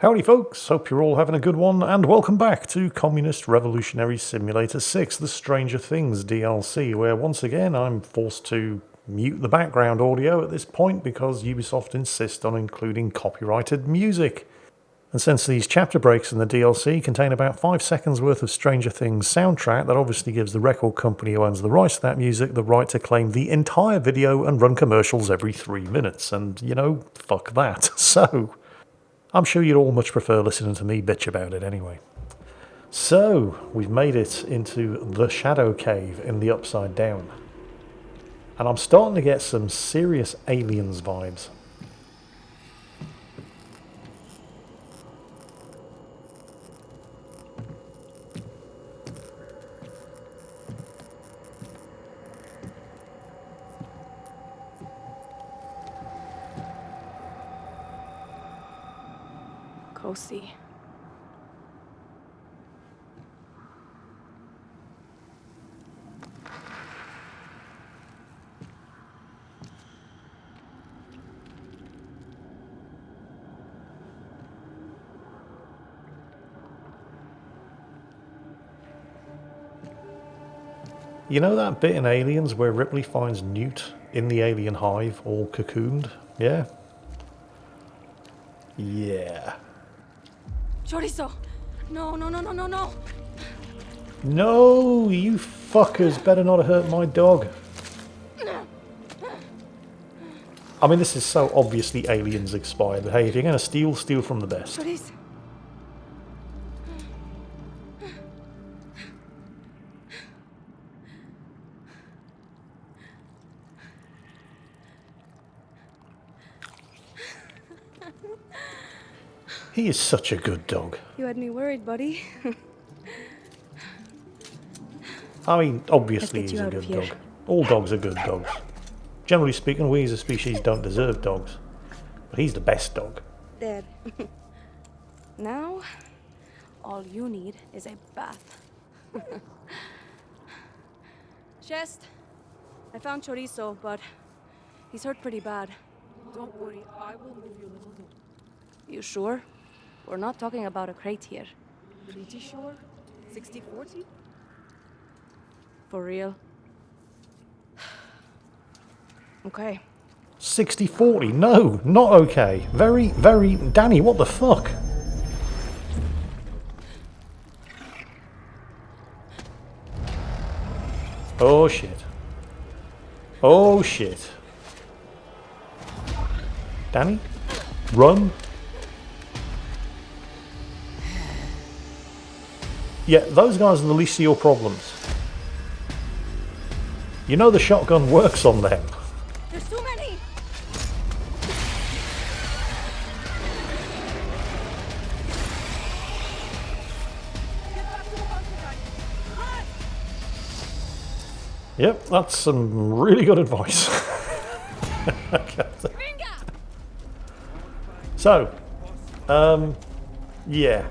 Howdy folks, hope you're all having a good one, and welcome back to Communist Revolutionary Simulator 6, the Stranger Things DLC, where once again I'm forced to mute the background audio at this point because Ubisoft insist on including copyrighted music. And since these chapter breaks in the DLC contain about 5 seconds worth of Stranger Things soundtrack, that obviously gives the record company who owns the rights to that music the right to claim the entire video and run commercials every 3 minutes, and you know, fuck that. So I'm sure you'd all much prefer listening to me bitch about it anyway. So, we've made it into the Shadow Cave in the Upside Down. And I'm starting to get some serious Aliens vibes. Cozy. You know that bit in Aliens where Ripley finds Newt in the alien hive, all cocooned? Yeah? Yeah. Chorizo! No. No, you fuckers better not hurt my dog. I mean, this is so obviously Aliens expired, but hey, if you're going to steal, steal from the best. Chorizo! He is such a good dog. You had me worried, buddy. I mean, obviously Let's get he's you a out of good here. dog. All dogs are good dogs. Generally speaking, we as a species don't deserve dogs. But he's the best dog. There. Now, all you need is a bath. Chest, I found Chorizo, but he's hurt pretty bad. Don't worry, I will move you a little bit. You sure? We're not talking about a crate here. Pretty sure? 60-40? For real? Okay. 60-40. No, not okay. Very, very... Danny, what the fuck? Oh shit. Oh shit. Danny? Run. Yeah, those guys are the least of your problems. You know the shotgun works on them. There's too many! Yep, that's some really good advice. So, yeah,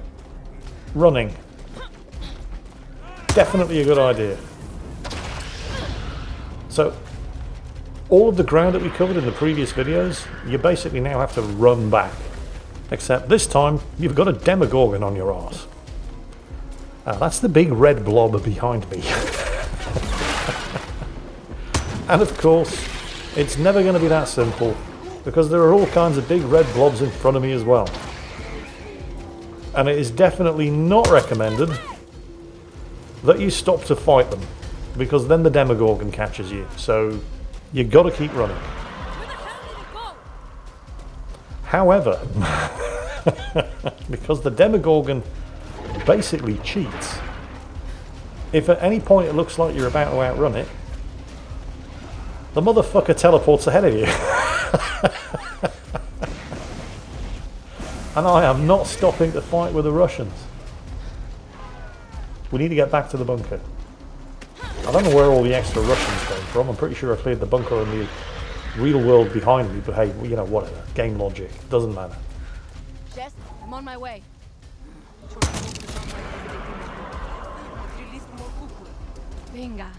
running. Definitely a good idea. So, all of the ground that we covered in the previous videos, you basically now have to run back. Except this time, you've got a Demogorgon on your arse. That's the big red blob behind me. And of course, it's never going to be that simple, because there are all kinds of big red blobs in front of me as well. And it is definitely not recommended that you stop to fight them, because then the Demogorgon catches you, so you got to keep running. However, because the Demogorgon basically cheats, if at any point it looks like you're about to outrun it, the motherfucker teleports ahead of you. And I am not stopping to fight with the Russians. We need to get back to the bunker. I don't know where all the extra Russians came from. I'm pretty sure I cleared the bunker in the real world behind me, but hey, you know, whatever. Game logic. Doesn't matter. Jess, I'm on my way. Venga,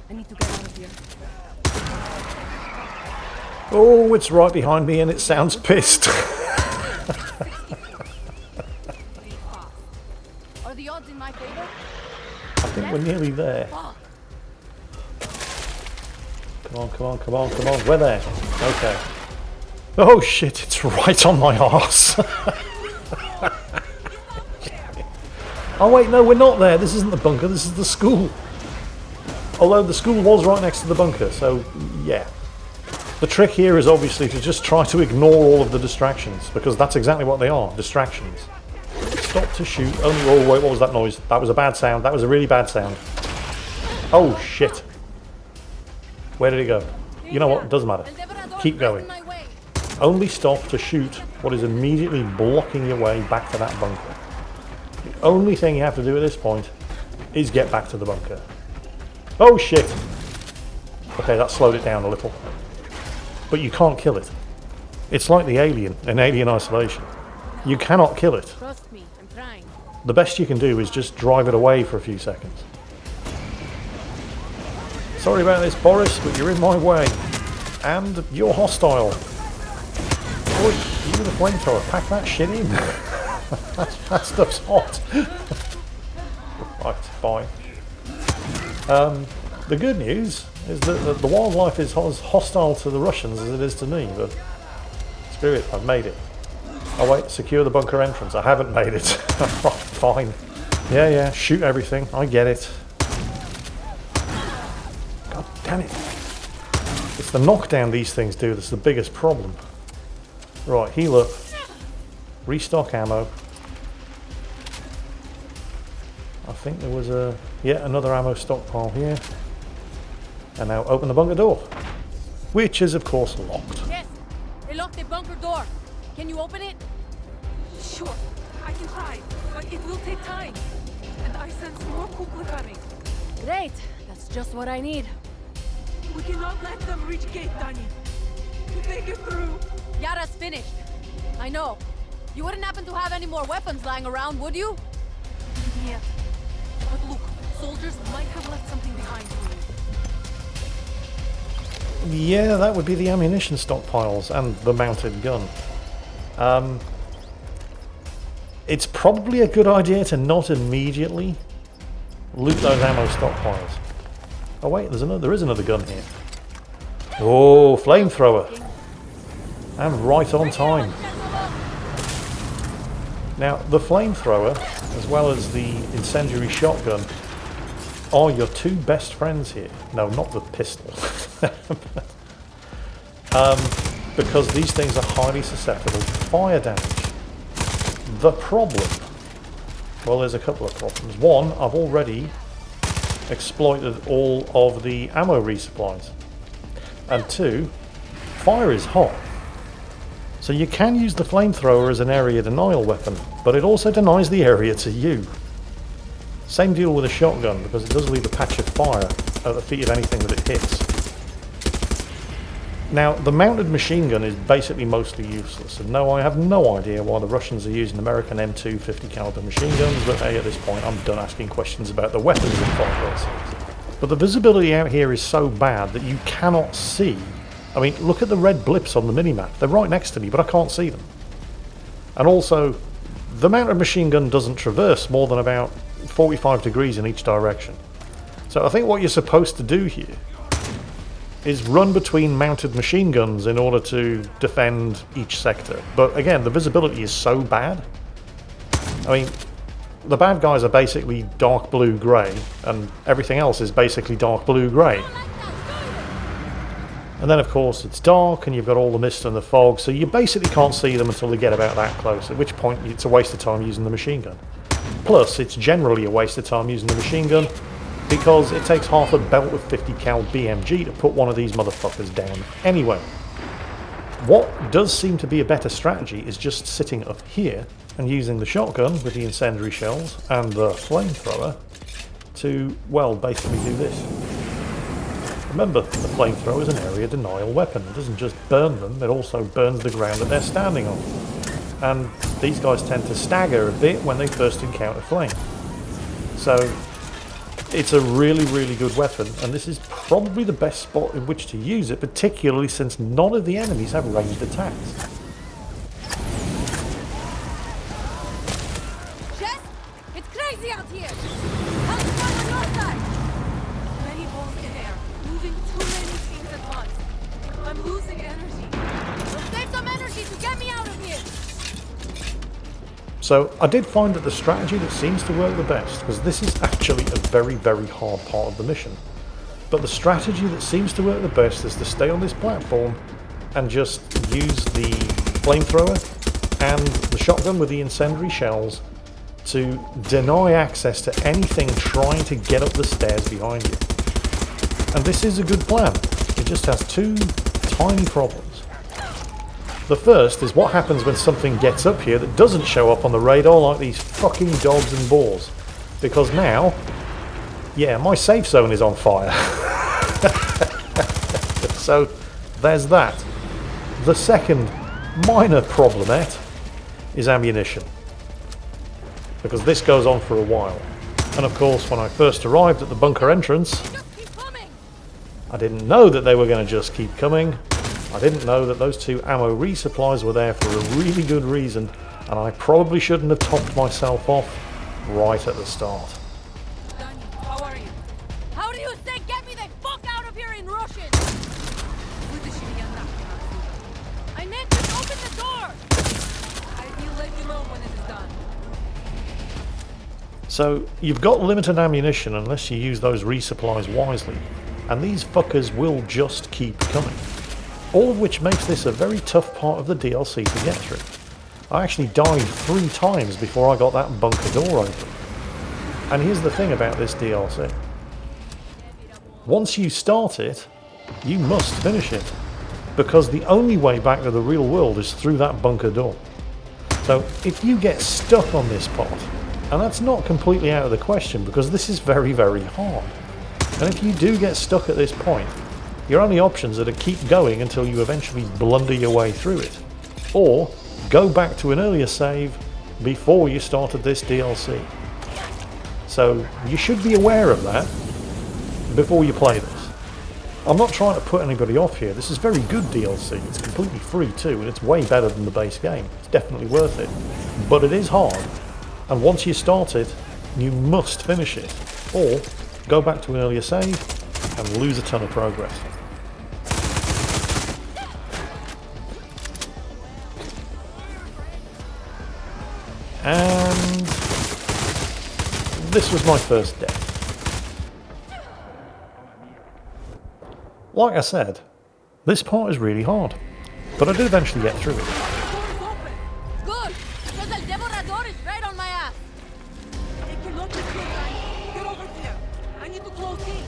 I need to get out of here. Oh, it's right behind me and it sounds pissed. odds in my favor? I think we're nearly there. Fuck. Come on, come on, come on, come on. We're there. Okay. Oh shit, it's right on my arse. Oh wait, no, we're not there. This isn't the bunker, this is the school. Although the school was right next to the bunker, so yeah. The trick here is obviously to just try to ignore all of the distractions, because that's exactly what they are, distractions. Stop to shoot. Only, oh wait, what was that noise? That was a bad sound. That was a really bad sound. Oh shit. Where did it go? You know what? It doesn't matter. Keep going. Only stop to shoot what is immediately blocking your way back to that bunker. The only thing you have to do at this point is get back to the bunker. Oh shit! Okay, that slowed it down a little. But you can't kill it. It's like the alien in Alien Isolation. You cannot kill it. Trust me, I'm trying. The best you can do is just drive it away for a few seconds. Sorry about this, Boris, but you're in my way. And you're hostile. Boy, you with a flamethrower, pack that shit in. that stuff's hot. Right, fine. The good news is that the wildlife is as hostile to the Russians as it is to me, but screw it, I've made it. Oh wait, secure the bunker entrance. I haven't made it. Fine. Yeah, shoot everything. I get it. God damn it. It's the knockdown these things do that's the biggest problem. Right, heal up. Restock ammo. I think there was another ammo stockpile here. And now open the bunker door. Which is of course locked. Yes, they locked the bunker door. Can you open it? Sure, I can try, but it will take time. And I sense more Kukla coming. Great, that's just what I need. We cannot let them reach gate, Danny. If they get through... Yara's finished. I know. You wouldn't happen to have any more weapons lying around, would you? Yeah. But look, soldiers might have left something behind for you. Yeah, that would be the ammunition stockpiles and the mounted gun. It's probably a good idea to not immediately loot those ammo stockpiles. Oh wait, there is another gun here. Oh, flamethrower. I'm right on time. Now, the flamethrower, as well as the incendiary shotgun, are your two best friends here. No, not the pistol. Because these things are highly susceptible to fire damage. The problem, well, there's a couple of problems. One, I've already exploited all of the ammo resupplies. And two, fire is hot. So you can use the flamethrower as an area denial weapon, but it also denies the area to you. Same deal with a shotgun, because it does leave a patch of fire at the feet of anything that it hits. Now, the mounted machine gun is basically mostly useless, and no, I have no idea why the Russians are using American M2 50 caliber machine guns, but hey, at this point I'm done asking questions about the weapons in 5.6. But the visibility out here is so bad that you cannot see. I mean, look at the red blips on the minimap. They're right next to me, but I can't see them. And also, the mounted machine gun doesn't traverse more than about 45 degrees in each direction. So I think what you're supposed to do here is run between mounted machine guns in order to defend each sector. But again, the visibility is so bad. I mean, the bad guys are basically dark blue-grey, and everything else is basically dark blue-grey. And then of course it's dark and you've got all the mist and the fog, so you basically can't see them until they get about that close, at which point it's a waste of time using the machine gun. Plus, it's generally a waste of time using the machine gun, because it takes half a belt of 50 cal BMG to put one of these motherfuckers down anyway. What does seem to be a better strategy is just sitting up here and using the shotgun with the incendiary shells and the flamethrower to, well, basically do this. Remember, the flamethrower is an area denial weapon. It doesn't just burn them, it also burns the ground that they're standing on. And these guys tend to stagger a bit when they first encounter flame. So it's a really, really good weapon, and this is probably the best spot in which to use it, particularly since none of the enemies have ranged attacks. Jess, it's crazy crazy out here! How's it going on your side? Many balls in air, moving too many things at once. I'm losing energy. Well, save some energy to get me out of here! So I did find that the strategy that seems to work the best, because this is actually a very, very hard part of the mission, but the strategy that seems to work the best is to stay on this platform and just use the flamethrower and the shotgun with the incendiary shells to deny access to anything trying to get up the stairs behind you. And this is a good plan. It just has two tiny problems. The first is what happens when something gets up here that doesn't show up on the radar like these fucking dogs and boars. Because now, yeah, my safe zone is on fire. So there's that. The second minor problemette is ammunition. Because this goes on for a while. And of course, when I first arrived at the bunker entrance, Just keep coming! I didn't know that they were going to just keep coming. I didn't know that those two ammo resupplies were there for a really good reason, and I probably shouldn't have topped myself off right at the start. Danny, how are you? How do you say get me the fuck out of here in Russian? I meant to open the door! I will let you know when it is done. So you've got limited ammunition unless you use those resupplies wisely, and these fuckers will just keep coming. All of which makes this a very tough part of the DLC to get through. I actually died 3 times before I got that bunker door open. And here's the thing about this DLC. Once you start it, you must finish it. Because the only way back to the real world is through that bunker door. So if you get stuck on this part, and that's not completely out of the question because this is very, very hard. And if you do get stuck at this point, your only options are to keep going until you eventually blunder your way through it. Or go back to an earlier save before you started this DLC. So you should be aware of that before you play this. I'm not trying to put anybody off here. This is very good DLC. It's completely free too, and it's way better than the base game. It's definitely worth it. But it is hard. And once you start it, you must finish it. Or go back to an earlier save and lose a ton of progress. And this was my first death. Like I said, this part is really hard, but I did eventually get through it. The door is open. Good! Because El Devorador is right on my ass! It cannot be good, Danny. Get over there. I need to close in.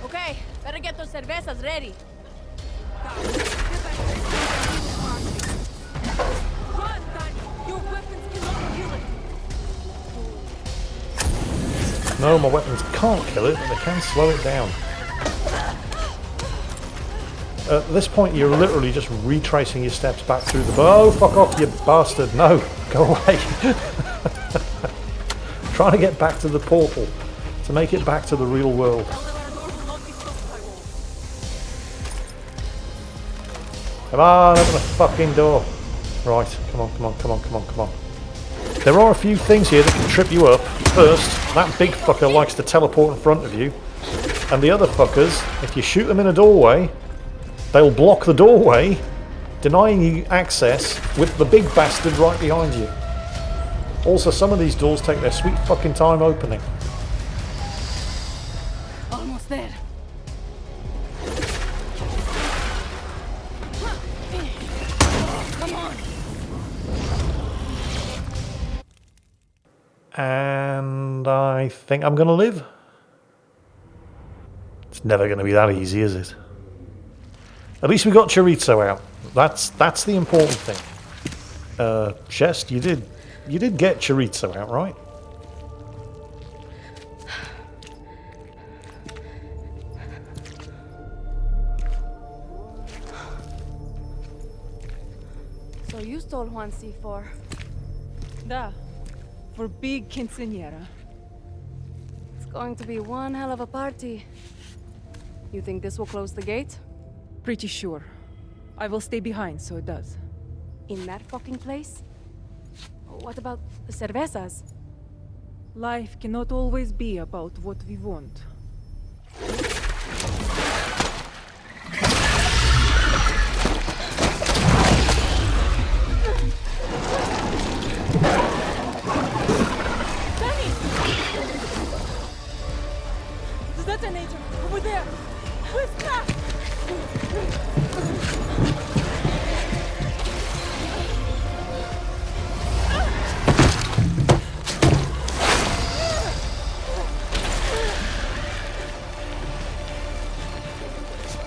Okay, better get those cervezas ready. Get back there. Run, Danny. Your weapons cannot kill it. No, my weapons can't kill it, but they can slow it down. At this point, you're literally just retracing your steps back through the... Oh, fuck off, you bastard. No, go away. Trying to get back to the portal to make it back to the real world. El Devorador will not be stopped by walls. Come on, open the fucking door. Right, come on, come on, come on, come on, come on. There are a few things here that can trip you up. First, that big fucker likes to teleport in front of you. And the other fuckers, if you shoot them in a doorway, they'll block the doorway, denying you access with the big bastard right behind you. Also, some of these doors take their sweet fucking time opening. Almost there. Come on! And I think I'm gonna live. It's never gonna be that easy, is it? At least we got Chorizo out. That's the important thing. Chest, you did get Chorizo out, right? So you stole Juan C4. Da. For big quinceañera. It's going to be one hell of a party. You think this will close the gate? Pretty sure. I will stay behind, so it does. In that fucking place? What about the cervezas? Life cannot always be about what we want. Danny! The detonator! Over there! Where's that?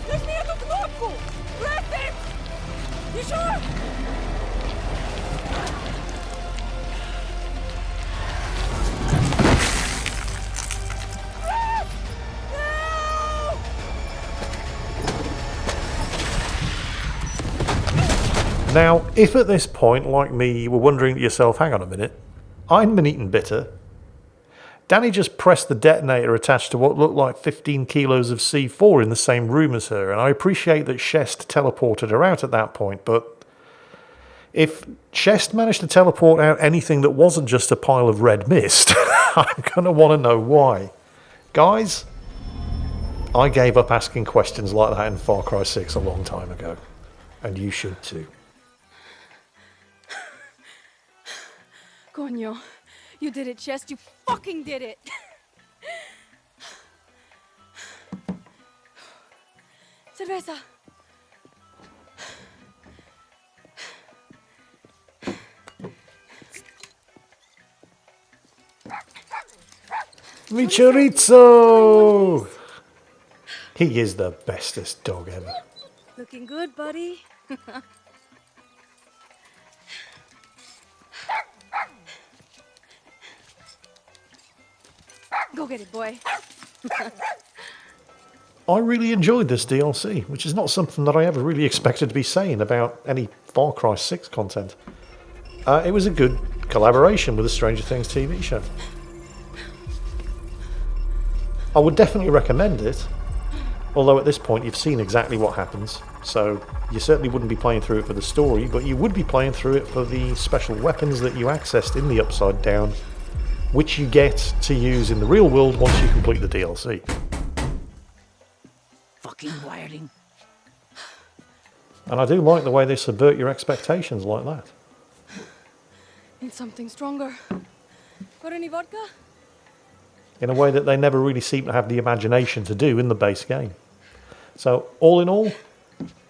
There's нету кнопку! Press it! You sure? Now, if at this point, like me, you were wondering to yourself, hang on a minute, I'm been eaten bitter. Danny just pressed the detonator attached to what looked like 15 kilos of C4 in the same room as her, and I appreciate that Shest teleported her out at that point, but if Shest managed to teleport out anything that wasn't just a pile of red mist, I'm going to want to know why. Guys, I gave up asking questions like that in Far Cry 6 a long time ago, and you should too. Coño, you did it, Chest. You fucking did it. Cerveza. Mi Chorizo! He is the bestest dog ever. Looking good, buddy. Go get it, boy. I really enjoyed this DLC, which is not something that I ever really expected to be saying about any Far Cry 6 content. It was a good collaboration with the Stranger Things TV show. I would definitely recommend it, although at this point you've seen exactly what happens, so you certainly wouldn't be playing through it for the story, but you would be playing through it for the special weapons that you accessed in the Upside Down, which you get to use in the real world once you complete the DLC. Fucking wiring. And I do like the way they subvert your expectations like that. Need something stronger. Got any vodka? In a way that they never really seem to have the imagination to do in the base game. So, all in all,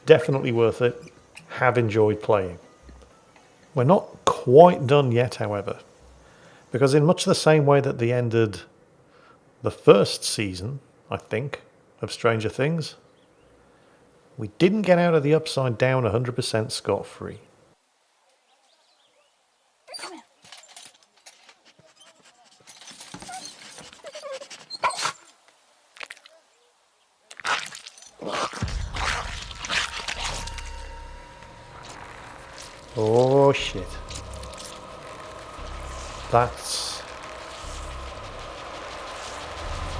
definitely worth it. Have enjoyed playing. We're not quite done yet, however, because in much the same way that they ended the first season, I think, of Stranger Things, we didn't get out of the Upside Down 100% scot-free. Oh shit. That's...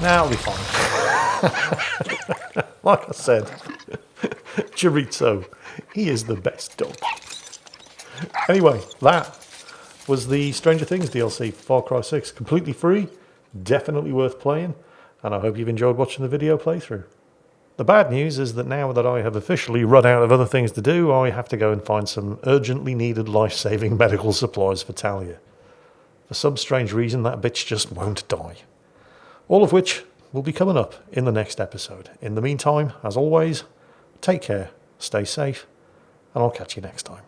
Now it'll be fine. Like I said, Chorizo, he is the best dog. Anyway, that was the Stranger Things DLC, Far Cry 6. Completely free, definitely worth playing, and I hope you've enjoyed watching the video playthrough. The bad news is that now that I have officially run out of other things to do, I have to go and find some urgently needed life-saving medical supplies for Talia. For some strange reason, that bitch just won't die. All of which will be coming up in the next episode. In the meantime, as always, take care, stay safe, and I'll catch you next time.